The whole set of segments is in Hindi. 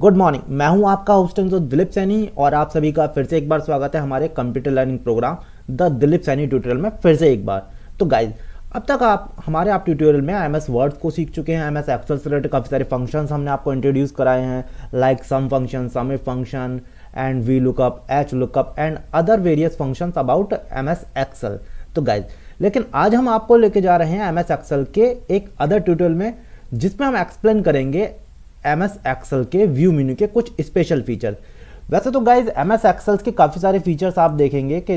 Good morning. मैं हूं आपका होस्ट दिलीप सैनी और आप सभी का फिर से एक बार स्वागत है हमारे computer learning program the Dilip Saini tutorial में फिर से एक बार। तो गाइज, अब तक आप ट्यूटोरियल में एमएस वर्ड को सीख चुके हैं। एमएस एक्सेल से रिलेटेड काफ़ी सारे फंक्शंस हमने आपको इंट्रोड्यूस कराए हैं, like sum function, sum if function and V lookup, H lookup and other various functions about MS Excel. तो गाइज, लेकिन आज हम आपको लेके जा रहे हैं एमएस एक्सेल के एक अदर ट्यूटोरियल में, जिसमें हम एक्सप्लेन करेंगे एमएस एक्सेल के व्यू मेन्यू के कुछ स्पेशल फीचर। वैसे तो गाइज एमएस एक्सेल के काफ़ी सारे फीचर्स आप देखेंगे कि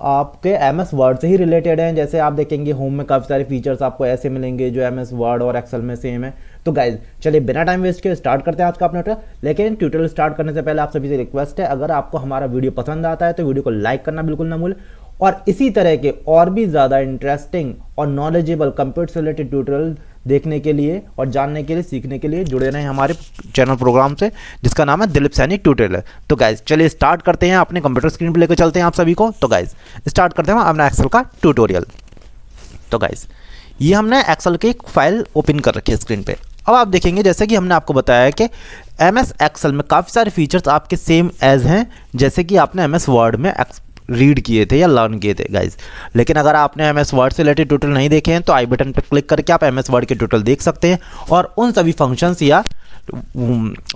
आपके एमएस वर्ड से ही रिलेटेड हैं। जैसे आप देखेंगे होम में काफ़ी सारे फीचर्स आपको ऐसे मिलेंगे जो एमएस वर्ड और एक्सेल में सेम है। तो गाइज चलिए बिना टाइम वेस्ट के स्टार्ट करते हैं आज का अपना ट्यूटोरियल। लेकिन ट्यूटोरियल स्टार्ट करने से पहले आप सभी से रिक्वेस्ट है, अगर आपको हमारा वीडियो पसंद आता है तो वीडियो को लाइक करना बिल्कुल ना भूलें, और इसी तरह के और भी ज़्यादा इंटरेस्टिंग और नॉलेजेबल कंप्यूटर से रिलेटेड ट्यूटोरियल देखने के लिए और जानने के लिए, सीखने के लिए जुड़े रहें हमारे चैनल प्रोग्राम से, जिसका नाम है दिलीप सैनी ट्यूटोरियल। तो गाइज चलिए स्टार्ट करते हैं, अपने कंप्यूटर स्क्रीन पर लेकर चलते हैं आप सभी को। तो गाइज स्टार्ट करते हैं अपना एक्सेल का ट्यूटोरियल। तो गाइज ये हमने एक्सेल की एक फाइल ओपन कर रखी है स्क्रीन पे। अब आप देखेंगे जैसे कि हमने आपको बताया है कि एमएस एक्सेल में काफ़ी सारे फीचर्स आपके सेम एज हैं जैसे कि आपने एमएस वर्ड में रीड किए थे या लर्न किए थे गाइज। लेकिन अगर आपने एमएस वर्ड से रिलेटेड ट्यूटोरियल नहीं देखे हैं तो आई बटन पर क्लिक करके आप एमएस वर्ड के ट्यूटोरियल देख सकते हैं और उन सभी फंक्शंस या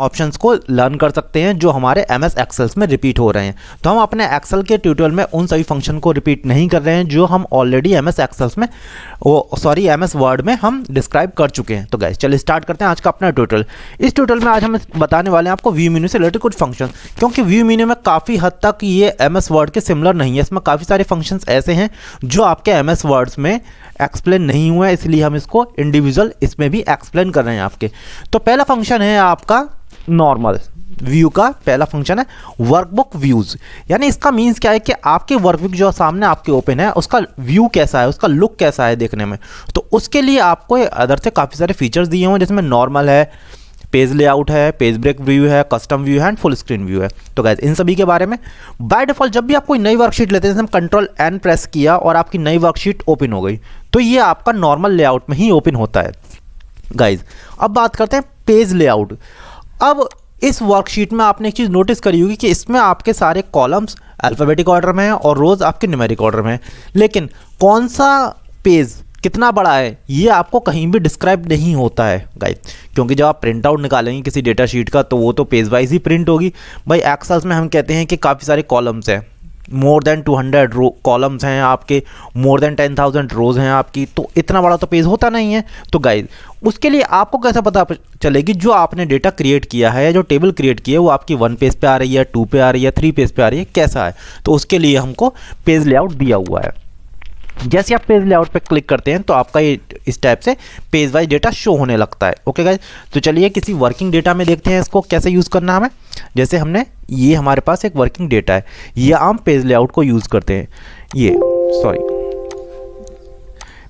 ऑप्शंस को लर्न कर सकते हैं जो हमारे एमएस एक्सेल्स में रिपीट हो रहे हैं। तो हम अपने एक्सेल के ट्यूटोरियल में उन सभी फंक्शन को रिपीट नहीं कर रहे हैं जो हम ऑलरेडी एमएस एक्सेल्स में एमएस वर्ड में हम डिस्क्राइब कर चुके हैं। तो गाइस चलिए स्टार्ट करते हैं आज का अपना ट्यूटोरियल। इस ट्यूटोरियल में आज हम बताने वाले हैं आपको व्यू मेन्यू से रिलेटेड कुछ फंक्शन, क्योंकि व्यू मेन्यू में काफ़ी हद तक ये एमएस वर्ड के सिमिलर नहीं है। इसमें काफ़ी सारे फंक्शंस ऐसे हैं जो आपके एमएस वर्ड्स में एक्सप्लेन नहीं हुआ है, इसलिए हम इसको इंडिविजुअल इसमें भी एक्सप्लेन कर रहे हैं आपके। तो पहला फंक्शन है आपका नॉर्मल व्यू का। पहला फंक्शन है वर्कबुक व्यूज, यानी इसका मीन्स क्या है कि आपके वर्कबुक जो सामने आपके ओपन है उसका व्यू कैसा है, उसका लुक कैसा है देखने में। तो उसके लिए आपको अदर से काफ़ी सारे फीचर्स दिए हुए हैं, जिसमें नॉर्मल है, पेज लेआउट है, पेज ब्रेक व्यू है, कस्टम व्यू है एंड फुल स्क्रीन व्यू है। तो गाइस इन सभी के बारे में बाय डिफॉल्ट जब भी आप कोई नई वर्कशीट लेते हैं, जैसे हम कंट्रोल एन प्रेस किया और आपकी नई वर्कशीट ओपन हो गई, तो ये आपका नॉर्मल लेआउट में ही ओपन होता है गाइज। अब बात करते हैं पेज लेआउट। अब इस वर्कशीट में आपने एक चीज़ नोटिस करी होगी कि इसमें आपके सारे कॉलम्स अल्फ़ाबेटिक ऑर्डर में हैं और रोज़ आपके न्यूमेरिक ऑर्डर में हैं, लेकिन कौन सा पेज कितना बड़ा है ये आपको कहीं भी डिस्क्राइब नहीं होता है गाइस, क्योंकि जब आप प्रिंट आउट निकालेंगे किसी डेटा शीट का तो वो तो पेज वाइज ही प्रिंट होगी। भाई एक्सेल्स में हम कहते हैं कि काफ़ी सारे कॉलम्स हैं, मोर देन 200 कॉलम्स हैं आपके, मोर देन 10,000 रोज़ हैं आपकी, तो इतना बड़ा तो पेज होता नहीं है। तो गाइज उसके लिए आपको कैसा पता चलेगी जो आपने डेटा क्रिएट किया है या जो टेबल क्रिएट की है वो आपकी 1 पेज पे आ रही है, 2 पे आ रही है, 3 पेज पे आ रही है, कैसा है। तो उसके लिए हमको पेज लेआउट दिया हुआ है। जैसे आप पेज लेआउट पे क्लिक करते हैं तो आपका ये इस टाइप से पेज वाइज डेटा शो होने लगता है। ओके गाइज, तो चलिए किसी वर्किंग डेटा में देखते हैं इसको कैसे यूज़ करना है हमें। जैसे हमने ये हमारे पास एक वर्किंग डेटा है, ये आम पेज लेआउट को यूज़ करते हैं।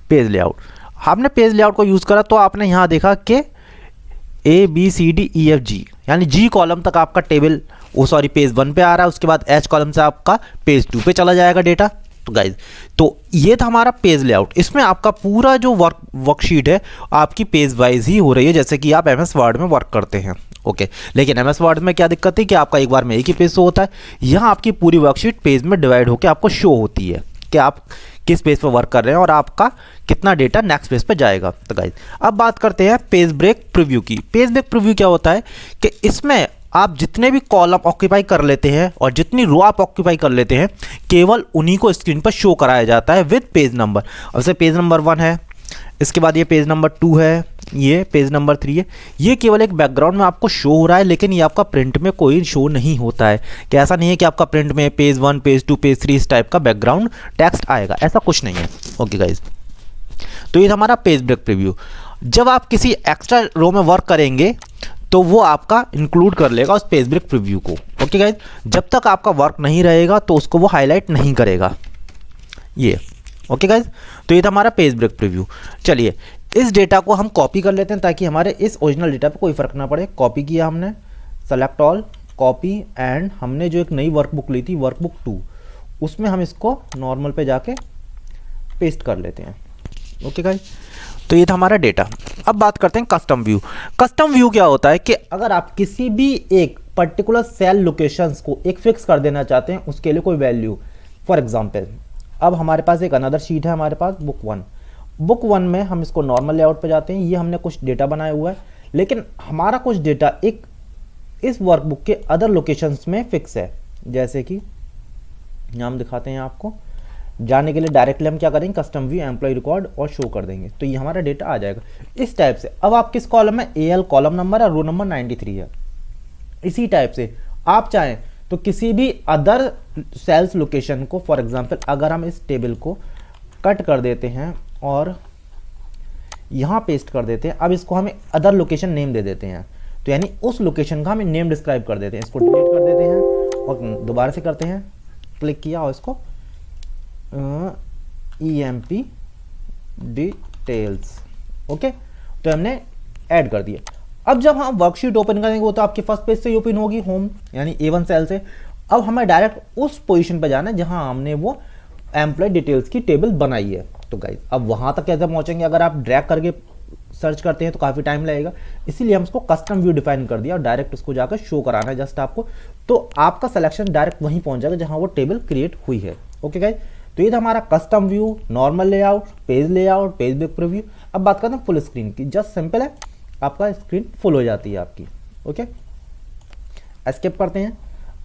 पेज लेआउट, आपने पेज लेआउट को यूज़ करा तो आपने यहाँ देखा कि ABCDEFG यानी G कॉलम तक आपका टेबल पेज 1 पे आ रहा है, उसके बाद H कॉलम से आपका पेज 2 पे चला जाएगा डेटा। तो गाइज तो ये था हमारा पेज लेआउट। इसमें आपका पूरा जो वर्कशीट है आपकी पेज वाइज ही हो रही है, जैसे कि आप एमएस वर्ड में वर्क करते हैं। ओके, लेकिन एमएस वर्ड में क्या दिक्कत है कि आपका एक बार में एक ही पेज शो होता है। यहाँ आपकी पूरी वर्कशीट पेज में डिवाइड होकर आपको शो होती है कि आप किस पेज पर वर्क कर रहे हैं और आपका कितना डेटा नेक्स्ट पेज पे जाएगा। तो गाइज अब बात करते हैं पेज ब्रेक प्रीव्यू की। पेज ब्रेक प्रीव्यू क्या होता है कि इसमें आप जितने भी कॉलम ऑक्यूपाई कर लेते हैं और जितनी रो आप ऑक्यूपाई कर लेते हैं केवल उन्हीं को स्क्रीन पर शो कराया जाता है विद पेज नंबर। अब से पेज नंबर 1 है, इसके बाद ये पेज नंबर 2 है, ये पेज नंबर 3 है। ये केवल एक बैकग्राउंड में आपको शो हो रहा है, लेकिन ये आपका प्रिंट में कोई शो नहीं होता है। कि ऐसा नहीं है कि आपका प्रिंट में पेज 1, पेज 2, पेज 3 इस टाइप का बैकग्राउंड टेक्स्ट आएगा, ऐसा कुछ नहीं है। ओके गाइज, तो ये हमारा पेज ब्रेक प्रीव्यू। जब आप किसी एक्स्ट्रा रो में वर्क करेंगे तो वो आपका इंक्लूड कर लेगा उस पेज ब्रेक प्रीव्यू को। ओके गाइज, जब तक आपका वर्क नहीं रहेगा तो उसको वो हाईलाइट नहीं करेगा ये। ओके गाइज, तो ये था हमारा पेज ब्रेक प्रीव्यू। चलिए इस डेटा को हम कॉपी कर लेते हैं ताकि हमारे इस ओरिजिनल डेटा पे कोई फर्क ना पड़े। कॉपी किया हमने, सेलेक्ट ऑल, कॉपी, एंड हमने जो एक नई वर्कबुक ली थी वर्कबुक 2, उसमें हम इसको नॉर्मल पे जाके पेस्ट कर लेते हैं। ओके गाइज, तो ये था हमारा डेटा। अब बात करते हैं कस्टम व्यू। कस्टम व्यू क्या होता है कि अगर आप किसी भी एक पर्टिकुलर सेल लोकेशंस को एक फिक्स कर देना चाहते हैं, उसके लिए कोई वैल्यू, फॉर एग्जांपल अब हमारे पास एक अनदर शीट है हमारे पास बुक वन में हम इसको नॉर्मल लेआउट पे जाते हैं। ये हमने कुछ डेटा बनाया हुआ है, लेकिन हमारा कुछ डेटा एक इस वर्कबुक के अदर लोकेशंस में फिक्स है। जैसे कि यहाँ हम दिखाते हैं आपको, जाने के लिए डायरेक्टली हम क्या करेंगे, कस्टम व्यू एम्प्लॉय रिकॉर्ड और शो कर देंगे, तो ये हमारा डेटा आ जाएगा इस टाइप से। अब आप किस कॉलम में, AL कॉलम नंबर है, रो नंबर 93 है। इसी टाइप से आप चाहें तो किसी भी अदर सेल्स लोकेशन को, फॉर एग्जांपल अगर हम इस टेबल को कट कर देते हैं और यहाँ पेस्ट कर देते हैं, अब इसको हमें अदर लोकेशन नेम दे देते हैं, तो यानी उस लोकेशन का हमें नेम डिस्क्राइब कर देते हैं। इसको डिलीट कर देते हैं और दोबारा से करते हैं, क्लिक किया और इसको EMP डिटेल्स, ओके, तो हमने ऐड कर दिया। अब जब हम वर्कशीट ओपन करेंगे वो तो आपके फर्स्ट पेज से ओपन होगी, होम यानी A1 सेल से। अब हमें डायरेक्ट उस पोजीशन पे जाना है जहां हमने वो एम्प्लॉय डिटेल्स की टेबल बनाई है। तो गाइस अब वहां तक कैसे पहुंचेंगे, अगर आप ड्रैग करके सर्च करते हैं तो काफ़ी टाइम लगेगा, इसीलिए हम इसको कस्टम व्यू डिफाइन कर दिया और डायरेक्ट उसको जाकर शो कराना है जस्ट आपको, तो आपका सिलेक्शन डायरेक्ट वहीं पहुंच जाएगा जहां वो टेबल क्रिएट हुई है। ओके गाइस, तो ये था हमारा custom view, normal layout, page book preview. अब बात करते हैं फुल स्क्रीन की। जस्ट सिंपल है, आपका स्क्रीन फुल हो जाती है आपकी। ओके, एस्केप करते हैं।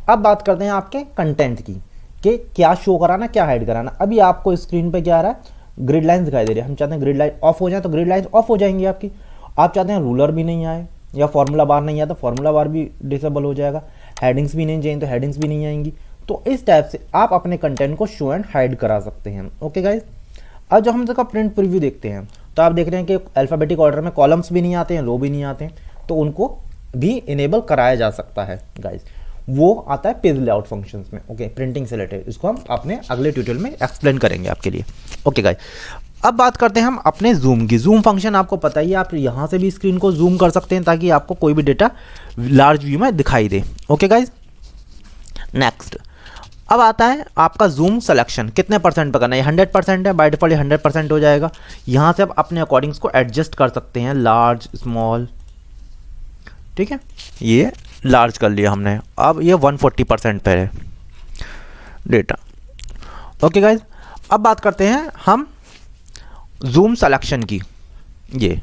अब बात करते हैं आपके कंटेंट की कि क्या शो कराना, क्या हाइड कराना। अभी आपको स्क्रीन पे क्या आ रहा है, ग्रिड लाइंस दिखाई दे रही है। हम चाहते हैं ग्रिड लाइन ऑफ हो जाए तो ग्रिड लाइंस ऑफ हो जाएंगी आपकी। आप चाहते हैं रूलर भी नहीं आए या फॉर्मूला बार नहीं आया तो फॉर्मूला बार भी डिसेबल हो जाएगा। हेडिंग्स भी नहीं चाहिए तो हेडिंग्स भी नहीं आएंगी। तो इस टाइप से आप अपने कंटेंट को शो एंड हाइड करा सकते हैं। ओके गाइज, अब जब हम इसका प्रिंट प्रीव्यू देखते हैं तो आप देख रहे हैं कि अल्फाबेटिक ऑर्डर में कॉलम्स भी नहीं आते हैं, रो भी नहीं आते हैं, तो उनको भी इनेबल कराया जा सकता है गाइज। वो आता है पेज लेआउट फंक्शंस में। ओके, प्रिंटिंग से रिलेटेड इसको हम अपने अगले ट्यूटोरियल में एक्सप्लेन करेंगे आपके लिए। ओके गाइज, अब बात करते हैं हम अपने जूम की। जूम फंक्शन आपको पता ही है, आप यहाँ से भी स्क्रीन को जूम कर सकते हैं ताकि आपको कोई भी डेटा लार्ज व्यू में दिखाई दे। ओके गाइज, नेक्स्ट अब आता है आपका जूम सिलेक्शन कितने परसेंट पर करना है। 100% है, बाय डिफॉल्ट 100% हो जाएगा। यहाँ से आप अपने अकॉर्डिंग को एडजस्ट कर सकते हैं, लार्ज स्मॉल, ठीक है, ये लार्ज कर लिया हमने। अब ये 140% पे है डेटा। ओके गाइज, अब बात करते हैं हम जूम सिलेक्शन की। ये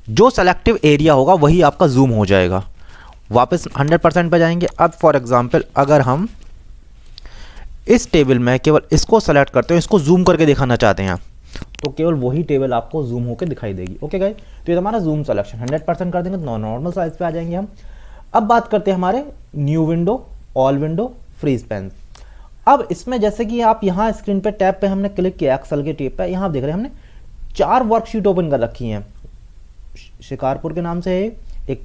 जो सेलेक्टिव एरिया होगा वही आपका जूम हो जाएगा। वापस 100% पे जाएंगे। अब फॉर एग्जांपल अगर हम इस टेबल में केवल इसको सेलेक्ट करते हैं, इसको जूम करके दिखाना चाहते हैं, तो केवल वही टेबल आपको जूम होकर दिखाई देगी। ओके गाइस, तो ये हमारा जूम सिलेक्शन 100% कर देंगे तो नॉर्मल साइज पे आ जाएंगे हम। अब बात करते हैं हमारे new window, all window, freeze pane. अब इसमें जैसे कि आप यहाँ स्क्रीन पे टैब पे हमने क्लिक किया, एक्सेल के टैब पे, यहाँ आप देख रहे हैं हमने 4 वर्कशीट ओपन कर रखी हैं। शिकारपुर के नाम से है, एक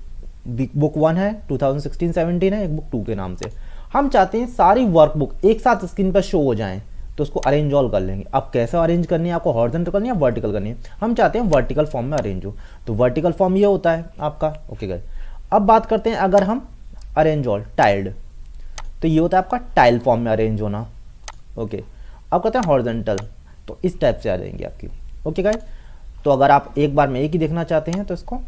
बुक 1 है 2016-17 है, एक बुक 2 के नाम से। हम चाहते हैं सारी वर्कबुक एक साथ स्क्रीन पर शो हो जाएं, तो उसको अरेंज ऑल कर लेंगे। अब कैसे अरेंज करनी है, आपको हॉरिजॉन्टल करनी है या वर्टिकल करनी है। हम चाहते हैं वर्टिकल फॉर्म में अरेंज हो, तो वर्टिकल फॉर्म ये होता है आपका। ओके गाइस, अब बात करते हैं अगर हम अरेंज ऑल टाइल्ड, तो ये होता है आपका टाइल फॉर्म में अरेंज होना। ओके, अब कहते हैं हॉरिजॉन्टल, तो इस टाइप से आ जाएंगे आपकी। ओके गाइस, तो अगर आप एक बार में एक ही देखना चाहते हैं तो इसको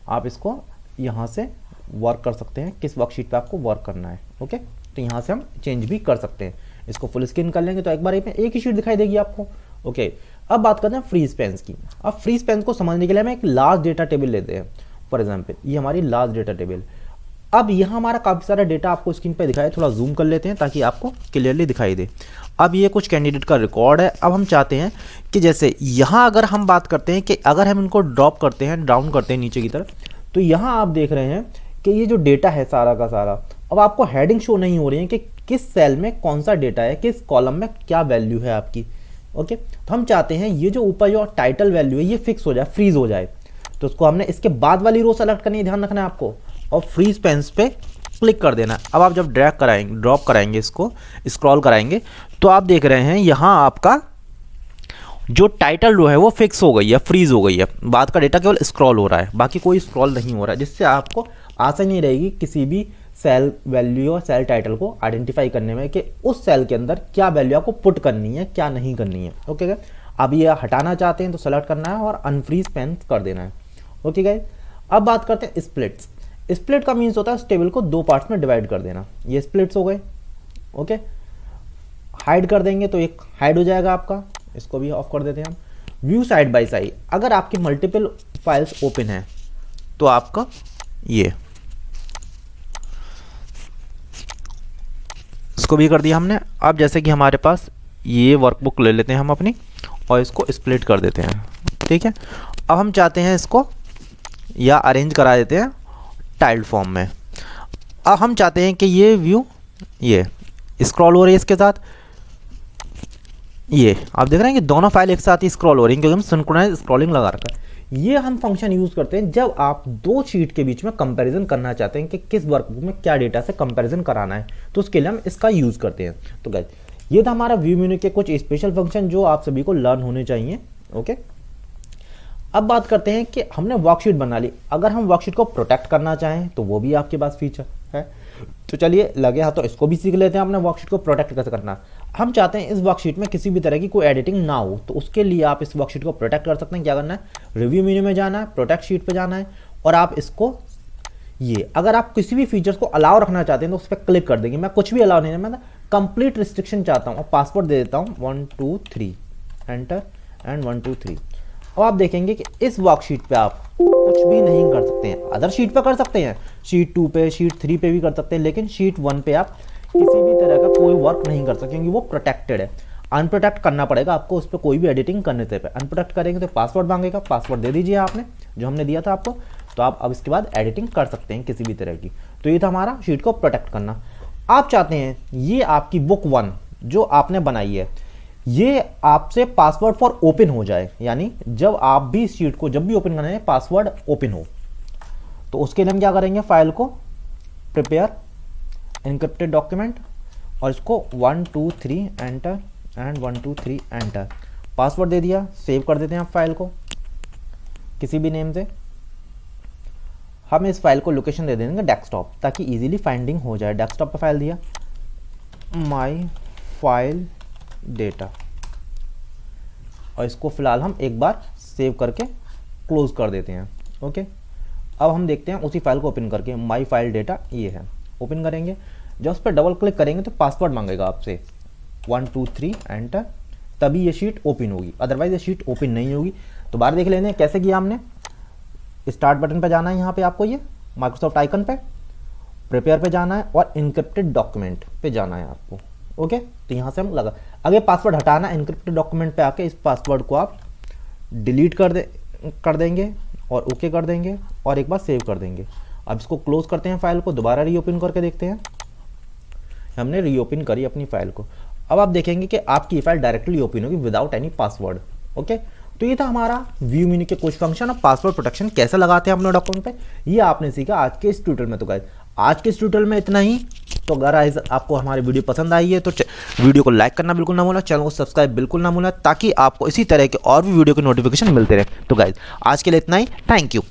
आप इसको यहाँ से वर्क कर सकते हैं, किस वर्कशीट पे आपको वर्क करना है। ओके, तो यहाँ से हम चेंज भी कर सकते हैं। इसको फुल स्क्रीन कर लेंगे तो एक बार एक ही शीट दिखाई देगी आपको। ओके, अब बात करते हैं फ्रीज पेन्स की। अब फ्रीज पेन्स को समझने के लिए हम एक लार्ज डेटा टेबल लेते हैं। फॉर एग्जाम्पल ये हमारी लार्ज डेटा टेबल। अब यहाँ हमारा काफ़ी सारा डेटा आपको स्क्रीन पर दिखाई, थोड़ा जूम कर लेते हैं ताकि आपको क्लियरली दिखाई दे। अब ये कुछ कैंडिडेट का रिकॉर्ड है। अब हम चाहते हैं कि जैसे यहाँ अगर हम बात करते हैं कि अगर हम इनको ड्रॉप करते हैं, डाउन करते हैं नीचे की तरफ, तो यहाँ आप देख रहे हैं कि ये जो डेटा है सारा का सारा, अब आपको हेडिंग शो नहीं हो रही है कि किस सेल में कौन सा डेटा है, किस कॉलम में क्या वैल्यू है आपकी। ओके, तो हम चाहते हैं ये जो ऊपर जो टाइटल वैल्यू है ये फिक्स हो जाए, फ्रीज हो जाए, तो उसको हमने इसके बाद वाली रो सेलेक्ट करनी है, ध्यान रखना है आपको, और फ्रीज पेन्स पे क्लिक कर देना है। अब आप जब ड्रैग कराएंगे, ड्रॉप कराएंगे, इसको स्क्रॉल कराएंगे, तो आप देख रहे हैं यहाँ आपका जो टाइटल रो है वो फिक्स हो गई है, फ्रीज हो गई है। बाद का डेटा केवल स्क्रॉल हो रहा है, बाकी कोई स्क्रॉल नहीं हो रहा है, जिससे आपको आसानी रहेगी किसी भी सेल वैल्यू और सेल टाइटल को आइडेंटिफाई करने में कि उस सेल के अंदर क्या वैल्यू आपको पुट करनी है, क्या नहीं करनी है। ओके, अब ये हटाना चाहते हैं तो सेलेक्ट करना है और अनफ्रीज पेन कर देना है। ओके गाइस, अब बात करते हैं स्प्लिट्स। स्प्लिट का मीन्स होता है इस टेबल को दो पार्ट्स में डिवाइड कर देना। ये स्प्लिट्स हो गए। ओके, हाइड कर देंगे तो एक हाइड हो जाएगा आपका, इसको भी ऑफ कर देते हैं हम। व्यू साइड बाय साइड, अगर आपकी मल्टीपल फाइल्स ओपन है तो आपका ये इसको भी कर दिया हमने। अब जैसे कि हमारे पास ये वर्कबुक ले लेते हैं हम अपनी और इसको स्प्लिट कर देते हैं। ठीक है, अब हम चाहते हैं इसको या अरेंज करा देते हैं टाइल्ड फॉर्म में। अब हम चाहते हैं कि ये व्यू ये स्क्रॉल हो रही है इसके साथ, ये आप देख रहे हैं कि दोनों फाइल एक साथ ही स्क्रॉल हो रही हैं क्योंकि हम सिंक्रोनाइज स्क्रॉलिंग लगा रखा है। ये हम फंक्शन यूज़ करते हैं जब आप दो शीट के बीच में कंपैरिजन करना चाहते हैं कि किस वर्कबुक में क्या डेटा से कंपैरिजन कराना है, तो उसके लिए हम इसका यूज़ करते हैं। तो गाइस ये था हमारा व्यू मेन्यू के कुछ स्पेशल फंक्शन जो आप सभी को लर्न होने चाहिए। ओके, अब बात करते हैं कि हमने वर्कशीट बना ली, अगर हम वर्कशीट को प्रोटेक्ट करना चाहें तो वो भी आपके पास फीचर है। तो चलिए लगे हाथ तो इसको भी सीख लेते हैं, अपने वर्कशीट को प्रोटेक्ट कैसे करना। हम चाहते हैं इस वर्कशीट में किसी भी तरह की कोई एडिटिंग ना हो, तो उसके लिए आप इस वर्कशीट को प्रोटेक्ट कर सकते हैं। क्या करना है, रिव्यू मेन्यू में जाना है, प्रोटेक्ट शीट पे जाना है और आप इसको ये अगर आप किसी भी फीचर्स को अलाउ रखना चाहते हैं तो उस पर क्लिक कर देंगे। मैं कुछ भी अलाउ नहीं है, मैं कंप्लीट रिस्ट्रिक्शन चाहता हूँ और पासवर्ड दे देता हूँ 1 2 3 एंटर एंड 1 2 3। अब आप देखेंगे कि इस वर्कशीट पे आप कुछ भी नहीं कर सकते हैं। अदर शीट पे कर सकते हैं, शीट 2 पे, शीट 3 पे भी कर सकते हैं, लेकिन शीट 1 पे आप किसी भी तरह का कोई वर्क नहीं कर सकते क्योंकि वो प्रोटेक्टेड है। अनप्रोटेक्ट करना पड़ेगा आपको उस पर कोई भी एडिटिंग करने से। अनप्रोटेक्ट करेंगे तो पासवर्ड मांगेगा, पासवर्ड दे दीजिए आपने जो हमने दिया था आपको, तो आप अब इसके बाद एडिटिंग कर सकते हैं किसी भी तरह की। तो ये था हमारा शीट को प्रोटेक्ट करना। आप चाहते हैं ये आपकी बुक 1 जो आपने बनाई है ये आपसे पासवर्ड फॉर ओपन हो जाए, यानी जब आप भी इस शीट को जब भी ओपन करना है पासवर्ड ओपन हो, तो उसके लिए हम क्या करेंगे, फाइल को प्रिपेयर एनक्रिप्टेड डॉक्यूमेंट और इसको 1 2 3 एंटर एंड 1 2 3 एंटर, पासवर्ड दे दिया, सेव कर देते हैं आप फाइल को किसी भी नेम से। हम इस फाइल को लोकेशन दे देंगे डेस्कटॉप ताकि इजीली फाइंडिंग हो जाए। डेस्कटॉप पे फाइल दिया माई फाइल डेटा और इसको फिलहाल हम एक बार सेव करके क्लोज कर देते हैं। ओके, अब हम देखते हैं उसी फाइल को ओपन करके माई फाइल डेटा ये है, ओपन करेंगे। जब उस पर डबल क्लिक करेंगे तो पासवर्ड मांगेगा आपसे 1 2 3 एंटर, तभी ये शीट ओपन होगी, अदरवाइज ये शीट ओपन नहीं होगी। तो बाहर देख लेते हैं कैसे किया हमने। स्टार्ट बटन पे जाना है, यहाँ पे आपको ये माइक्रोसॉफ्ट आइकन पे, प्रिपेयर पे जाना है और इनक्रिप्टेड डॉक्यूमेंट पे जाना है आपको। ओके, तो यहाँ से हम लगा अगर पासवर्ड हटाना इनक्रिप्टेड डॉक्यूमेंट पे आके इस पासवर्ड को आप डिलीट कर देंगे और ओके कर देंगे और एक बार सेव कर देंगे। अब इसको क्लोज करते हैं, फाइल को दोबारा रीओपन करके देखते हैं। हमने रीओपन करी अपनी फाइल को। अब आप देखेंगे कि आपकी फाइल डायरेक्टली ओपन होगी विदाउट एनी पासवर्ड। ओके, तो ये था हमारा व्यू मेन्यू के कुछ फंक्शन। और पासवर्ड प्रोटेक्शन कैसे लगाते हैं अपने डॉक्यूमेंट पे, ये आपने सीखा आज के इस ट्यूटोरियल में। तो गाइस आज के इस ट्यूटोरियल में इतना ही। तो अगर आपको हमारी वीडियो पसंद आई है तो वीडियो को लाइक करना बिल्कुल ना भूलना, चैनल को सब्सक्राइब बिल्कुल ना भूलना, ताकि आपको इसी तरह के और भी वीडियो के नोटिफिकेशन मिलते रहे। तो गाइस आज के लिए इतना ही, थैंक यू।